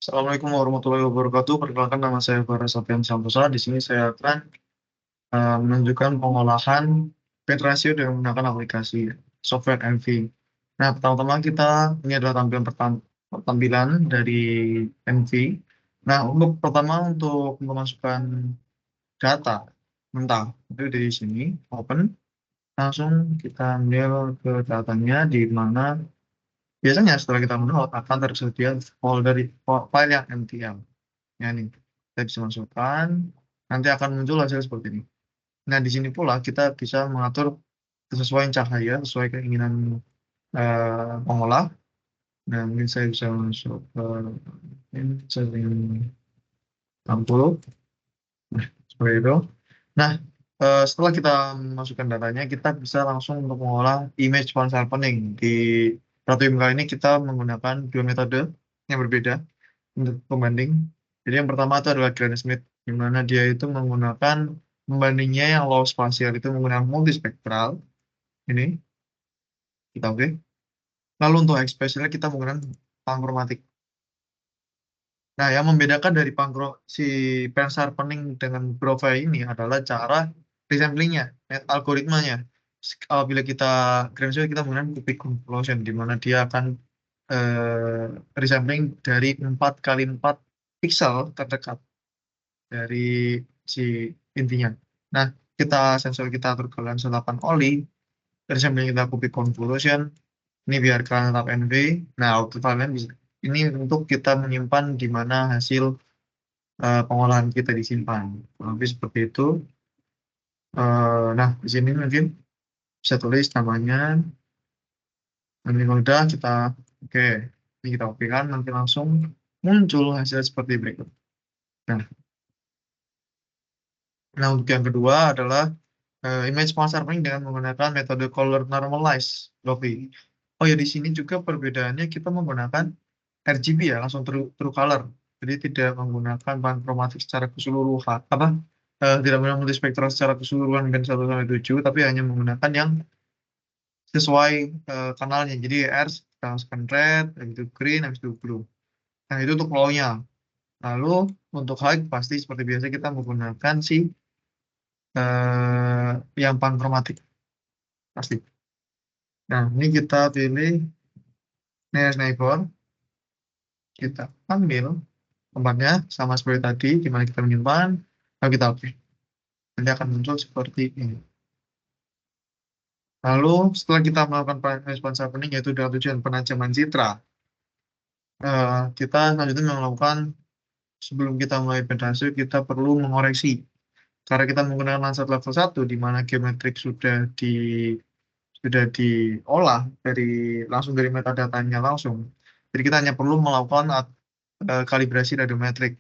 Assalamualaikum warahmatullahi wabarakatuh. Perkenalkan nama saya Farah Sapian Samposa. Di sini saya akan menunjukkan pengolahan bit ratio dengan menggunakan aplikasi software MV. Nah, pertama-tama ini adalah tampilan dari MV. Nah, untuk memasukkan data mentah itu dari sini open, langsung kita ambil ke datanya di mana biasanya setelah kita mendownload akan tersedia file yang MTL. Ya nih, kita bisa masukkan, nanti akan muncul hasil seperti ini. Nah, di sini pula kita bisa mengatur kesesuaian cahaya, sesuai keinginan pengolah. Nah, mungkin saya bisa masuk ke ini, saya ingin 60, nah, seperti itu. Nah, setelah kita masukkan datanya, kita bisa langsung untuk mengolah image font sharpening. Di Ratu kali ini kita menggunakan dua metode yang berbeda untuk pembanding. Jadi yang pertama itu adalah Granny Smith, di mana dia itu menggunakan pembandingnya yang low spatial itu menggunakan multispektral. Ini kita oke. Lalu untuk high spatial kita menggunakan panchromatic. Nah, yang membedakan dari si pen sharpening dengan profile ini adalah cara resamplingnya, algoritmanya. Apabila kita Granny Smith kita menggunakan cubic convolution, di mana dia akan resampling dari 4 kali 4 pixel terdekat dari si intinya. Nah, sensor kita atur ke lensa 8 oli, dari samping kita cubic convolution, ini biarkan tetap NV. Nah, output file bisa ini untuk kita menyimpan di mana hasil pengolahan kita disimpan. Lebih seperti itu. Nah, di sini mungkin bisa tulis namanya. Nanti kalau udah oke, ini kita oke kan, nanti langsung muncul hasil seperti berikut. Nah, untuk yang kedua adalah image sharpening dengan menggunakan metode color normalize, LOFI. Oh ya, di sini juga perbedaannya kita menggunakan RGB ya, langsung true color. Jadi tidak menggunakan bahan kromatik secara keseluruhan, tidak menggunakan multispektral secara keseluruhan band 1 sampai 7, tapi hanya menggunakan yang sesuai kanalnya. Jadi R kita masukkan red, habis itu green, habis itu blue. Nah, itu untuk low-nya. Lalu untuk high pasti seperti biasa kita menggunakan yang panchromatic pasti. Nah, ini kita pilih nearest neighbor, kita ambil tempatnya sama seperti tadi, di mana kita menyimpan, lalu kita oke. Nanti akan muncul seperti ini. Lalu setelah kita melakukan response happening, yaitu dengan tujuan penajaman citra, kita selanjutnya melakukan, sebelum kita mulai pentasio, kita perlu mengoreksi. Karena kita menggunakan Landsat level 1, di mana geometrik sudah diolah langsung dari metadatanya langsung. Jadi kita hanya perlu melakukan kalibrasi radiometrik,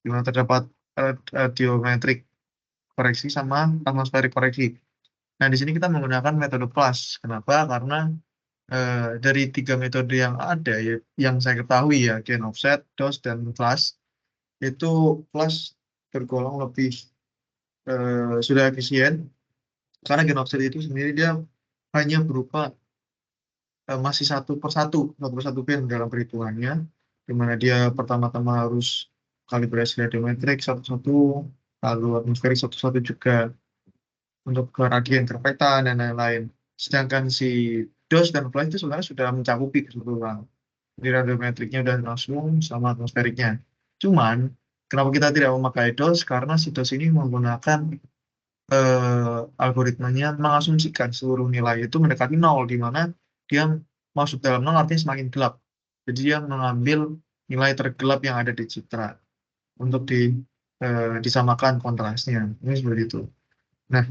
di mana terdapat radiometrik koreksi sama atmosferik koreksi. Nah, di sini kita menggunakan metode plus. Kenapa? Karena dari 3 metode yang ada, ya, yang saya ketahui ya, gain offset, dose, dan plus, itu plus tergolong lebih sudah efisien, karena gain offset itu sendiri dia hanya berupa masih satu per satu band dalam perhitungannya, di mana dia pertama-tama harus kalibrasi radiometrik satu-satu, lalu atmosferik satu-satu juga untuk ke radio interpretan dan lain-lain. Sedangkan si DOS dan flash itu sebenarnya sudah mencakupi keseluruhan. Jadi radiometriknya udah langsung sama atmosferiknya. Cuman, kenapa kita tidak memakai DOS? Karena si DOS ini menggunakan algoritmanya mengasumsikan seluruh nilai itu mendekati nol, di mana dia masuk dalam nol artinya semakin gelap. Jadi dia mengambil nilai tergelap yang ada di citra untuk disamakan kontrasnya. Ini seperti itu. Nah,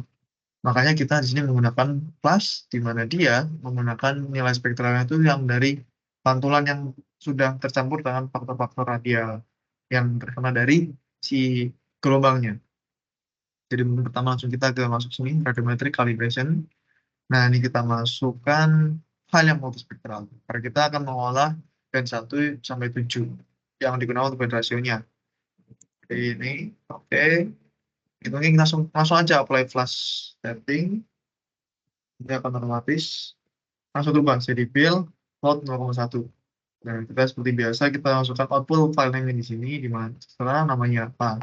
makanya kita di sini menggunakan plus, di mana dia menggunakan nilai spektralnya itu yang dari pantulan yang sudah tercampur dengan faktor-faktor radial yang terkena dari si gelombangnya. Jadi pertama langsung kita masuk sini, radiometric calibration. Nah, ini kita masukkan hal yang multispektral. Karena kita akan mengolah band 1 sampai 7 yang digunakan untuk band rasionya. Ini, oke. Itu ini langsung aja apply flash setting. Ini akan otomatis langsung berubah jadi build load 0,1. Nah, kita seperti biasa kita masukkan output file name di sini, di mana setelah namanya apa.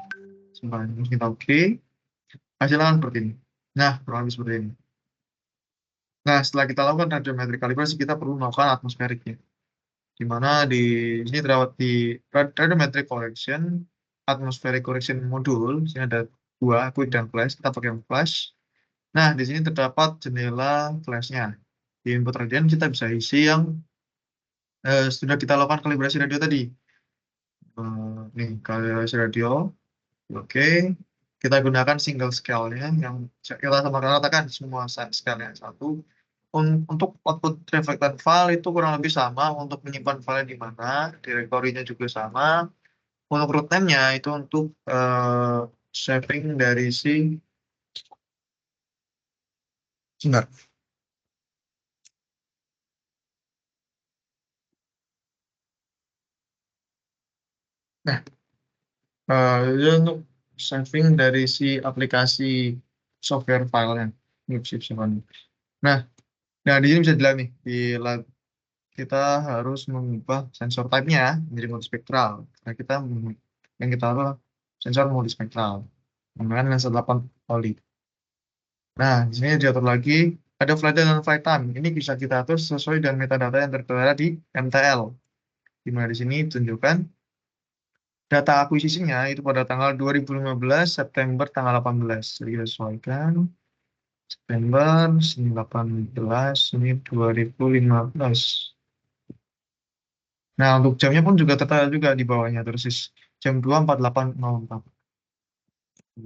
Simpan, terus kita oke, hasilnya kan seperti ini. Nah, kurang lebih seperti ini. Nah, setelah kita lakukan radiometric calibrasi, kita perlu melakukan atmosferiknya. Di mana di sini terdapat di radiometric correction, atmospheric correction modul. Di sini ada dua, quick dan flash. Kita pakai yang flash. Nah, di sini terdapat jendela flashnya. Di input radian kita bisa isi yang sudah kita lakukan kalibrasi radio tadi. Nih, kalibrasi radio. Oke. Kita gunakan single scale-nya yang kita sama ratakan semua scale-nya satu. Untuk output reflected file itu kurang lebih sama, untuk menyimpan file di mana, direktorinya juga sama. Untuk root name-nya itu untuk saving dari si sebentar. Nah, itu untuk saving dari si aplikasi software filenya. Ini simpan. Nah, nah di sini bisa dilihat nih di kita harus mengubah sensor type-nya menjadi multispektral. Nah, yang kita apa? Sensor multispektral. Menggunakan lensa 8 oli. Nah, di sini diatur lagi ada flight date dan flight time. Ini bisa kita atur sesuai dengan metadata yang tertera di MTL. Di mana di sini tunjukkan data akuisisinya itu pada tanggal 2015 September tanggal 18. Jadi kita sesuaikan September sini 18 ini 2015. Nah, untuk jamnya pun juga tertera juga di bawahnya terus jam 2.48.04.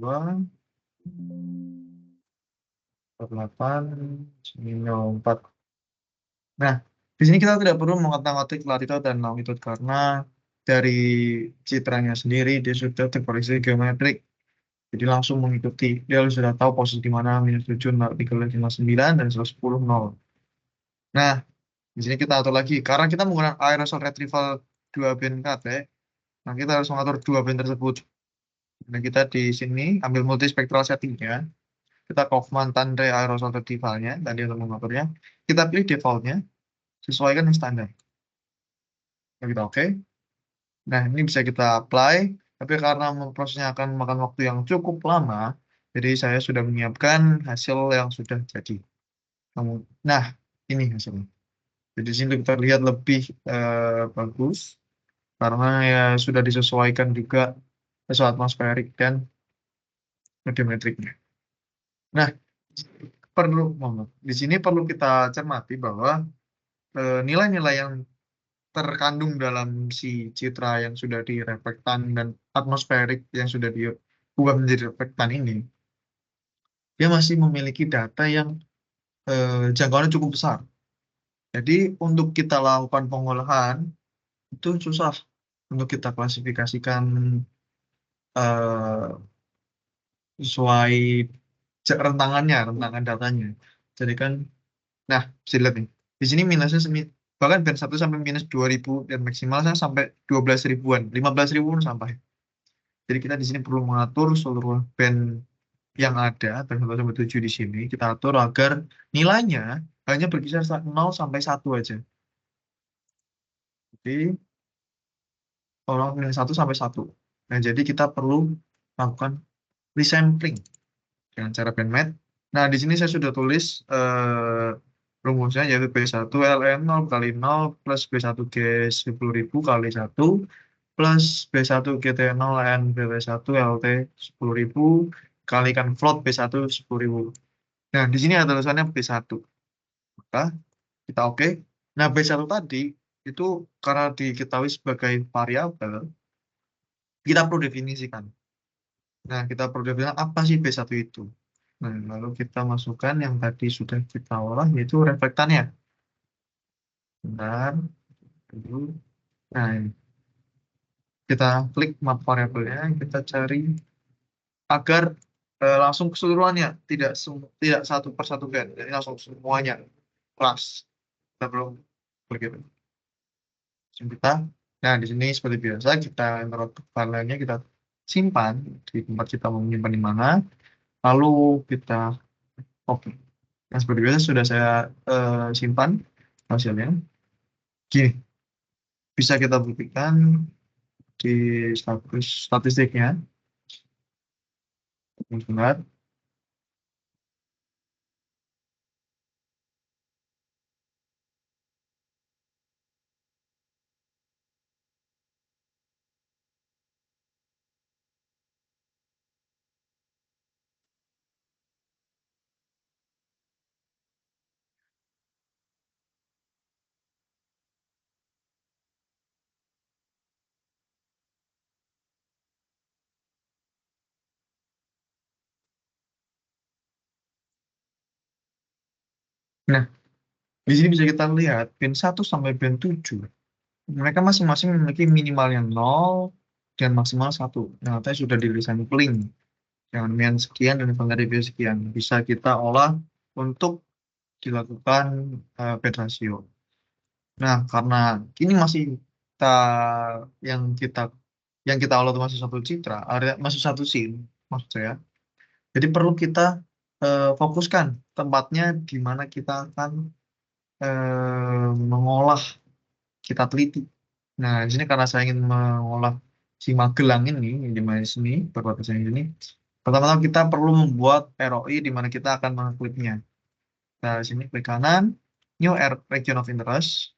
2.48.04. Nah, di sini kita tidak perlu mengotak-atik latitude dan longitude karena dari citranya sendiri dia sudah terkoreksi geometrik. Jadi langsung mengikuti. Dia sudah tahu posisi di mana -7, 359 dan 110, 0. Nah, di sini kita atur lagi. Karena kita menggunakan aerosol retrieval 2 band KT, nah kita harus mengatur dua band tersebut. Nah, kita di sini ambil multispectral settingnya. Kita Kaufman Tandre aerosol retrievalnya, tadi untuk mengaturnya. Kita pilih defaultnya, sesuaikan yang standar. Nah, kita oke. Nah, ini bisa kita apply, tapi karena prosesnya akan memakan waktu yang cukup lama, jadi saya sudah menyiapkan hasil yang sudah jadi. Nah, ini hasilnya. Jadi di sini kita lihat lebih bagus, karena ya sudah disesuaikan juga sesuai atmosferik dan radiometriknya. Nah, di sini perlu kita cermati bahwa nilai-nilai yang terkandung dalam si citra yang sudah direflektan dan atmosferik yang sudah diubah menjadi reflektan ini, dia masih memiliki data yang jangkauannya cukup besar. Jadi untuk kita lakukan pengolahan itu susah untuk kita klasifikasikan eh, sesuai rentangan datanya. Jadi kan, nah bisa dilihat nih, di sini minusnya bahkan band 1 sampai -2.000 dan maksimalnya sampai 12 ribuan, 15 ribuan sampai. Jadi kita di sini perlu mengatur seluruh band yang ada, band 1 sampai 7 di sini, kita atur agar nilainya hanya berkisar 0 sampai 1 aja. Jadi, kalau nilai 1 sampai 1. Nah, jadi kita perlu melakukan resampling dengan cara bandmath. Nah, di sini saya sudah tulis rumusnya, yaitu B1 LN 0 kali 0 plus B1 G 10.000 kali 1 plus B1 GT 0 N BW1 LT 10.000 kalikan float B1 10.000. Nah, di sini ada tulisannya B1. Maka kita oke. Nah, B1 tadi itu karena diketahui sebagai variabel, kita perlu definisikan. Nah, kita perlu definisikan apa sih B1 itu. Nah, lalu kita masukkan yang tadi sudah kita olah, yaitu reflektannya. Bentar, dulu. Nah, ini. Kita klik map variabelnya, kita cari agar langsung keseluruhannya, tidak satu per satu band, jadi langsung semuanya kelas. Kita belum begitu. Kita, nah di sini seperti biasa kita taruh filenya, kita simpan di tempat kita mau menyimpan di mana, lalu kita oke. Nah seperti biasa sudah saya simpan hasilnya. Gini, bisa kita buktikan di statistiknya. Sebentar. Nah, di sini bisa kita lihat pin 1 sampai pin 7. Mereka masing-masing memiliki minimalnya 0 dan maksimal 1. Nah, tadi sudah di resampling. Yang min sekian dan variabel sekian. Bisa kita olah untuk dilakukan bed ratio. Nah, karena ini masih kita yang kita olah itu masih satu citra, area masih satu scene, maksud saya. Jadi perlu kita fokuskan tempatnya di mana kita akan mengolah, kita teliti. Nah, di sini karena saya ingin mengolah si Magelang ini, di mana sini, perbatasan ini, pertama-tama kita perlu membuat ROI di mana kita akan mengkliknya. Nah, di sini klik kanan, New Region of Interest.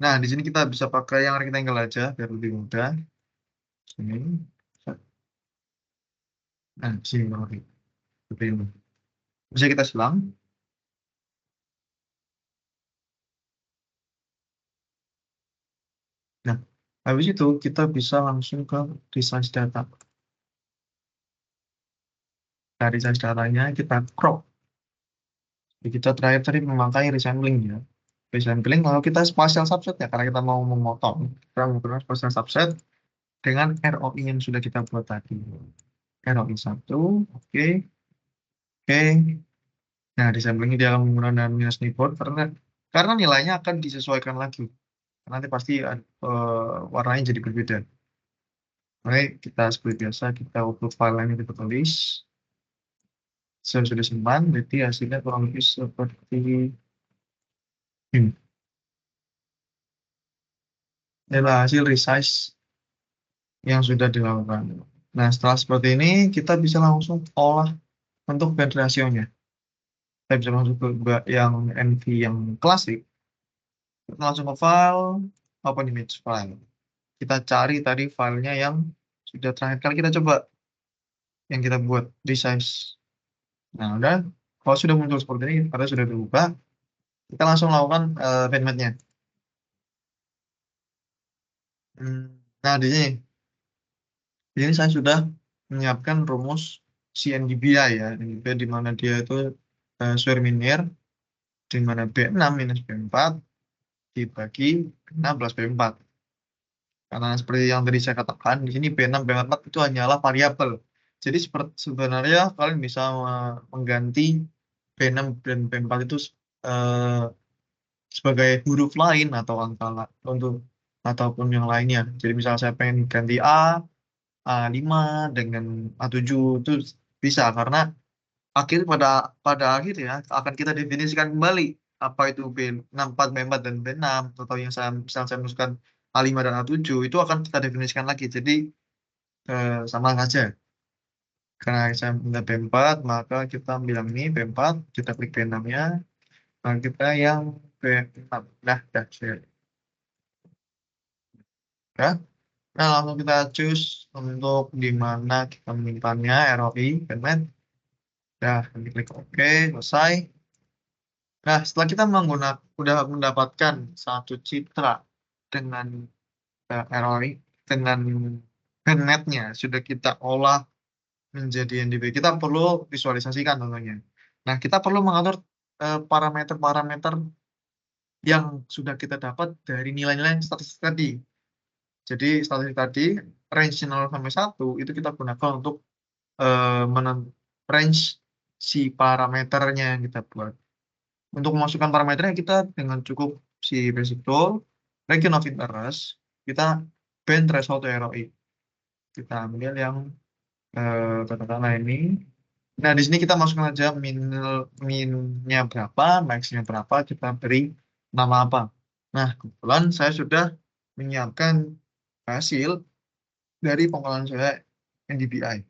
Nah, di sini kita bisa pakai yang rectangle aja, biar lebih mudah. Sini. Nah, sini Bang. Seperti ini. Bisa kita selang. Nah, habis itu kita bisa langsung ke resize data. Dari resize datanya kita crop. Jadi kita terakhir tadi memakai resampling ya. Resampling kalau kita spatial subset ya, karena kita mau memotong. Kita menggunakan spatial subset dengan ROI yang sudah kita buat tadi. ROI 1, oke. Oke. Nah, resampling ini dia akan menggunakan minus keyboard karena nilainya akan disesuaikan lagi. Nanti pasti warnanya jadi berbeda. Oke, kita seperti biasa kita upload file ini kita tulis. Saya sudah simpan, jadi hasilnya kurang lebih seperti ini. Inilah hasil resize yang sudah dilakukan. Nah, setelah seperti ini, kita bisa langsung olah untuk band ratio-nya. Kita bisa langsung ke yang NV yang klasik. Kita langsung ke file, open image file. Kita cari tadi filenya yang sudah terakhir kali kita coba, yang kita buat resize. Nah, udah. Kalau sudah muncul seperti ini, karena sudah dibuka, kita langsung lakukan bandmate-nya. Nah, di sini saya sudah menyiapkan rumus CNDBI ya, di mana dia itu square linear, di mana B6 minus B4 dibagi 6 plus B4. Karena seperti yang tadi saya katakan, di sini B6, B4 itu hanyalah variabel. Jadi sebenarnya kalian bisa mengganti B6 dan B4 itu eh, sebagai huruf lain atau angka untuk ataupun yang lainnya. Jadi misalnya saya pengen ganti A5 dengan A7 itu bisa karena pada pada akhir ya akan kita definisikan kembali apa itu B6, 4, B4 dan B6 atau yang misalnya saya masukkan A5 dan A7 itu akan kita definisikan lagi. Jadi sama saja. Karena saya minta B4 maka kita bilang ini B4, kita klik B6-nya, maka kita yang B6. Dah, ya. Nah, langsung kita choose untuk di mana kita menyimpannya, ROI, bandwidth. Dah, nanti klik OK, selesai. Nah, setelah kita udah mendapatkan satu citra dengan ROI, dengan bandwidth-nya, sudah kita olah menjadi NDB. Kita perlu visualisasikan tentunya. Nah, kita perlu mengatur parameter-parameter yang sudah kita dapat dari nilai-nilai statistik tadi. Jadi statistik tadi range 0 sampai 1 itu kita gunakan untuk range si parameternya yang kita buat. Untuk memasukkan parameternya kita dengan cukup si basic tool, region of interest, kita band threshold to ROI. Kita ambil yang katakanlah ini. Nah, di sini kita masukkan aja minnya berapa, maxnya berapa, kita beri nama apa. Nah, kebetulan saya sudah menyiapkan hasil dari pengolahan saya NDVI.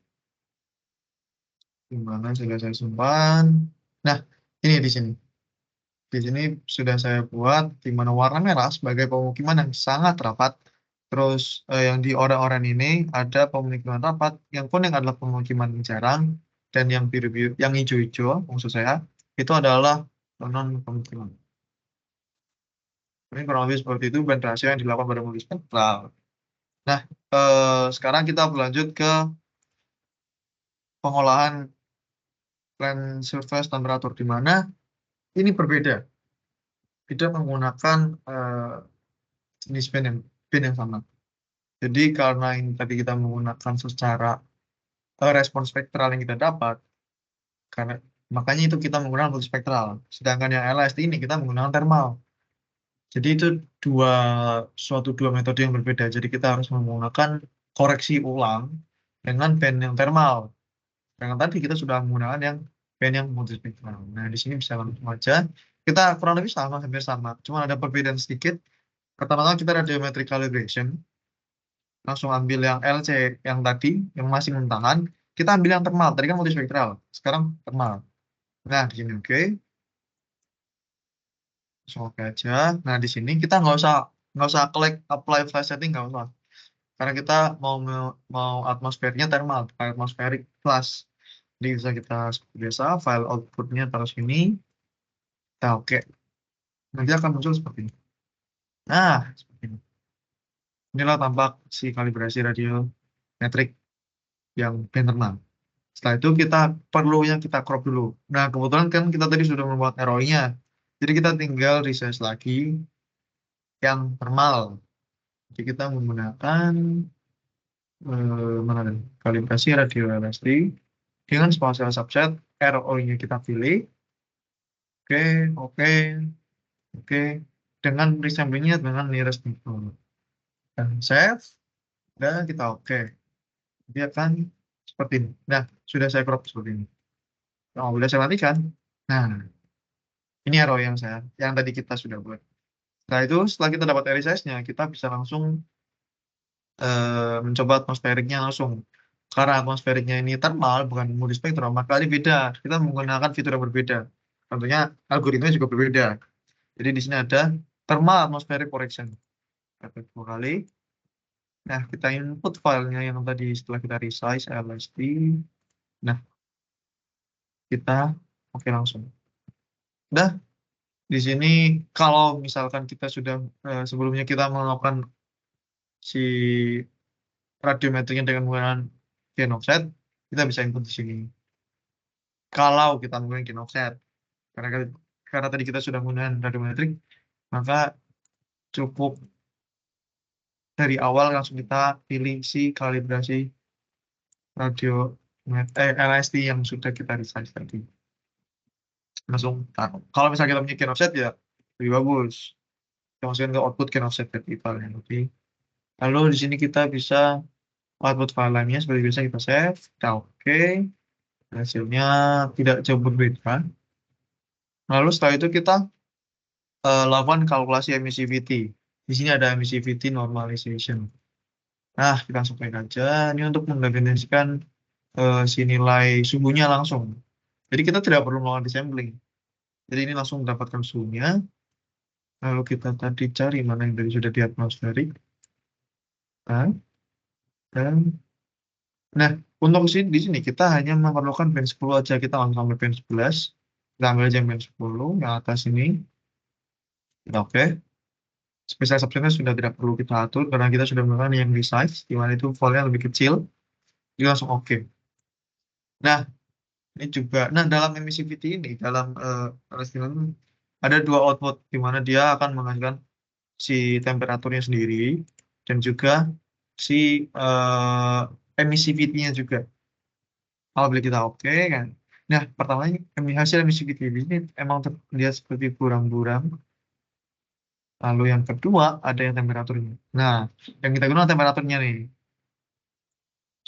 Di mana sudah saya simpan. Nah, ini di sini. Di sini sudah saya buat di mana warna merah sebagai pemukiman yang sangat rapat. Terus yang di oranye-oranye ini ada pemukiman rapat, yang kuning adalah pemukiman yang jarang, dan yang biru-biru, yang hijau-hijau, maksud saya, itu adalah non pemukiman. Ini kurang lebih seperti itu band rahasia yang dilakukan pada multispektral. Nah, sekarang kita berlanjut ke pengolahan plan surface temperatur, di mana ini berbeda. Tidak menggunakan jenis band yang sama. Jadi karena ini tadi kita menggunakan secara respons spektral yang kita dapat, karena makanya itu kita menggunakan multispektral. Sedangkan yang LST ini kita menggunakan thermal. Jadi itu dua metode yang berbeda. Jadi kita harus menggunakan koreksi ulang dengan band yang thermal. Dengan tadi kita sudah menggunakan yang band yang multispektral. Nah, di sini bisa langsung aja. Kita kurang lebih sama, hampir sama. Cuma ada perbedaan sedikit. Pertama-tama kita radiometric calibration. Langsung ambil yang LC yang tadi, yang masih mentahan. Kita ambil yang thermal. Tadi kan multispektral. Sekarang thermal. Nah, di sini oke. Langsung oke aja. Nah, di sini kita nggak usah klik apply flash setting, nggak usah. Karena kita mau atmosfernya thermal, atmospheric plus. Jadi bisa kita seperti biasa, file outputnya taruh sini. Kita oke. Nanti akan muncul seperti ini. Nah, seperti ini. Inilah tampak si kalibrasi radiometrik yang thermal. Setelah itu kita perlunya kita crop dulu. Nah, kebetulan kan kita tadi sudah membuat ROI-nya. Jadi kita tinggal resize lagi yang thermal. Jadi kita menggunakan mana nih? Kalibrasi radio LSD dengan spatial subset, ROI-nya kita pilih. Oke, oke, oke. Dengan resamplingnya dengan nearest neighbor. Dan save, dan kita oke. Dia akan seperti ini. Nah, sudah saya crop seperti ini. Nah, sudah saya matikan. Nah, ini arrow yang tadi kita sudah buat. Nah, itu setelah kita dapat resize-nya, kita bisa langsung mencoba atmosferiknya langsung. Karena atmosferiknya ini thermal, bukan multispektral, maka ini beda. Kita menggunakan fitur yang berbeda. Tentunya algoritmanya juga berbeda. Jadi di sini ada thermal atmospheric correction. Kata dua kali. Nah, kita input filenya yang tadi setelah kita resize LSD. Nah, kita oke langsung. Udah, di sini kalau misalkan kita sudah sebelumnya kita melakukan si radiometriknya dengan menggunakan gain offset, kita bisa input di sini. Kalau kita menggunakan gain offset, karena tadi kita sudah menggunakan radiometrik, maka cukup dari awal langsung kita pilih si kalibrasi radio LSD yang sudah kita resize tadi. Langsung taruh. Kalau misalnya kita punya gain offset ya lebih bagus. Kita masukin ke output gain offset tadi filenya. Oke. Lalu di sini kita bisa output filenya seperti biasa kita save. Kita oke. Hasilnya tidak jauh berbeda. Lalu setelah itu kita lakukan kalkulasi emissivity. Di sini ada emissivity normalization. Nah, kita langsung klik aja. Ini untuk mendefinisikan si nilai suhunya langsung. Jadi kita tidak perlu melakukan desampling. Jadi ini langsung mendapatkan suhunya. Lalu kita tadi cari mana yang tadi sudah di atmosferik. Nah, untuk di sini kita hanya memerlukan band 10 aja. Kita langsung sampai band 11. Kita ambil aja band 10 yang atas ini. Oke. Spesial subsetnya sudah tidak perlu kita atur karena kita sudah menggunakan yang resize, di mana itu volnya lebih kecil. Jadi langsung oke. Nah, ini juga. Nah, dalam emissivity ini, dalam ada dua output, di mana dia akan menghasilkan si temperaturnya sendiri dan juga si emissivity-nya juga. Kalau beli kita oke kan. Nah, pertamanya hasil emissivity ini emang terlihat seperti buram-buram. Lalu yang kedua ada yang temperaturnya. Nah, yang kita gunakan temperaturnya nih.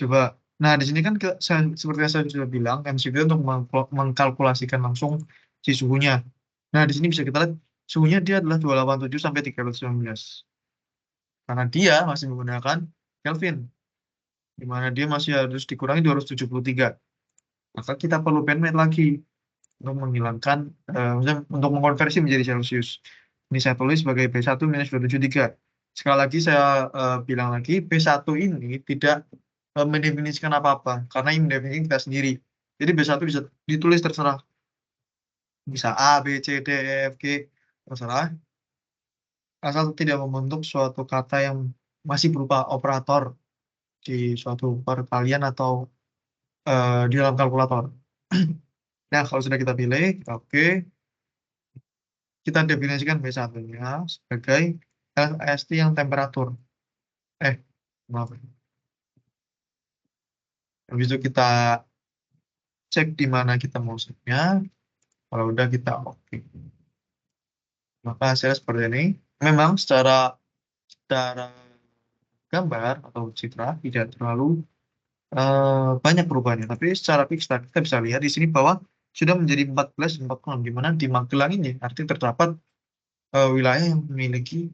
Coba. Nah, di sini kan seperti yang saya sudah bilang, MCQ untuk mengkalkulasikan langsung si suhunya. Nah, di sini bisa kita lihat suhunya dia adalah 287 sampai 319. karena dia masih menggunakan Kelvin, di mana dia masih harus dikurangi 273. Maka kita perlu bandmate lagi untuk menghilangkan, maksudnya untuk mengkonversi menjadi Celcius. Ini saya tulis sebagai B1 minus 273. Sekali lagi saya bilang lagi, B1 ini tidak mendefinisikan apa-apa, karena ini mendefinisikan kita sendiri. Jadi B1 bisa ditulis terserah. Bisa A, B, C, D, E, F, G, terserah. Asal tidak membentuk suatu kata yang masih berupa operator di suatu perkalian atau di dalam kalkulator. Nah, kalau sudah kita pilih, kita oke. Kita definisikan B1-nya sebagai LST yang temperatur. Eh, maaf. Habis itu kita cek di mana kita mau setnya. Kalau udah kita oke. Maka hasilnya seperti ini. Memang secara gambar atau citra tidak terlalu banyak perubahannya. Tapi secara pixel kita bisa lihat di sini bahwa sudah menjadi 14 dan 46, di mana di Magelang ini artinya terdapat wilayah yang memiliki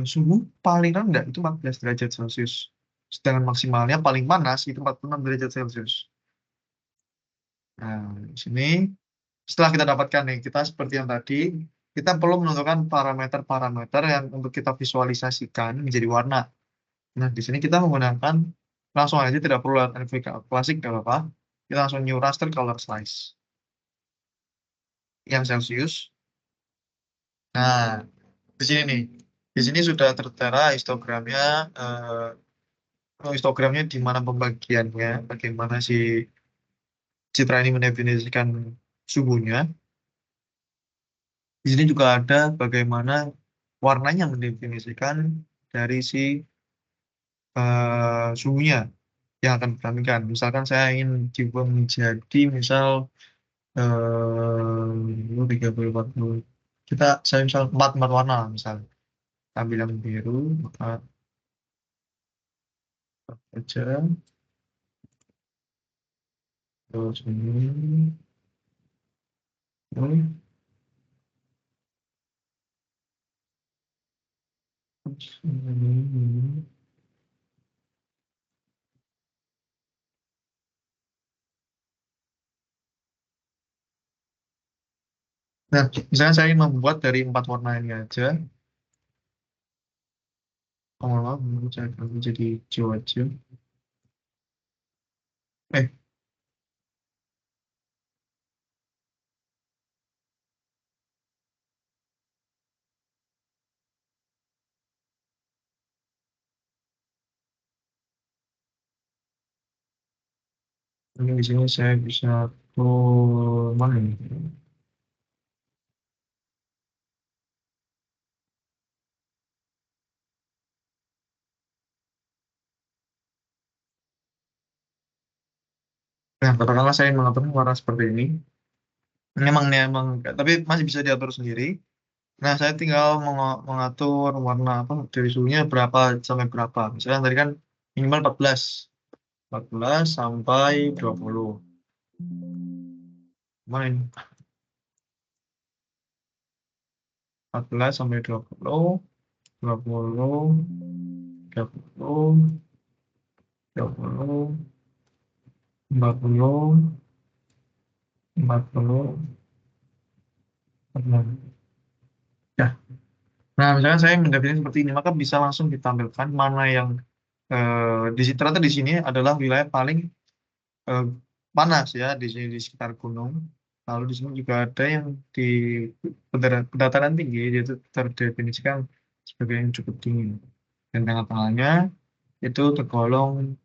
suhu paling rendah itu 14 derajat Celcius. Sedangkan maksimalnya paling panas itu 46 derajat Celcius. Nah, di sini setelah kita dapatkan nih, kita seperti yang tadi, kita perlu menentukan parameter-parameter yang untuk kita visualisasikan menjadi warna. Nah, di sini kita menggunakan langsung aja, tidak perlu lihat NVDA klasik, nggak apa-apa. Kita langsung new raster color slice. Yang Celsius. Nah, di sini nih. Di sini sudah tertera histogramnya, histogramnya di mana pembagiannya, bagaimana si citra ini mendefinisikan suhunya. Di sini juga ada bagaimana warnanya mendefinisikan dari si suhunya yang akan ditampilkan. Misalkan saya ingin diubah menjadi misal 30, 40. Saya misal empat warna misal. Ambil yang biru, maka aja. Terus ini. Terus ini. Nah, misalnya saya ingin membuat dari 4 warna ini aja. Oh, maaf, saya akan jadi hijau aja. Eh, ini di sini saya bisa tuh mana ini? Nah, katakanlah saya mengatur warna seperti ini. Memang, tapi masih bisa diatur sendiri. Nah, saya tinggal mengatur warna apa dari suhunya berapa sampai berapa. Misalnya tadi kan minimal 14 sampai 20. Main 14 sampai 20, 20, 30, 20, 40, 40, 40. Ya. Nah, misalnya saya mendefinisikan seperti ini, maka bisa langsung ditampilkan mana yang ternyata di sini adalah wilayah paling eh, panas ya di sini di sekitar gunung. Lalu di sini juga ada yang di dataran tinggi, yaitu terdefinisikan sebagai yang cukup dingin. Dan tengah-tengahnya itu tergolong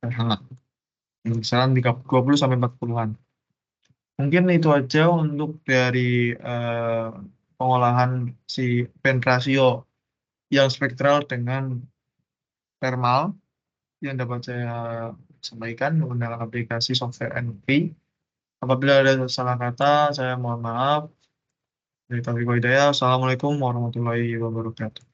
hangat. Misalnya 20 sampai 40-an. Mungkin itu aja untuk dari eh, pengolahan si band rasio yang spektral dengan thermal yang dapat saya sampaikan menggunakan aplikasi software NP. Apabila ada salah kata, saya mohon maaf. Dari Taufik Hidayah. Assalamualaikum warahmatullahi wabarakatuh.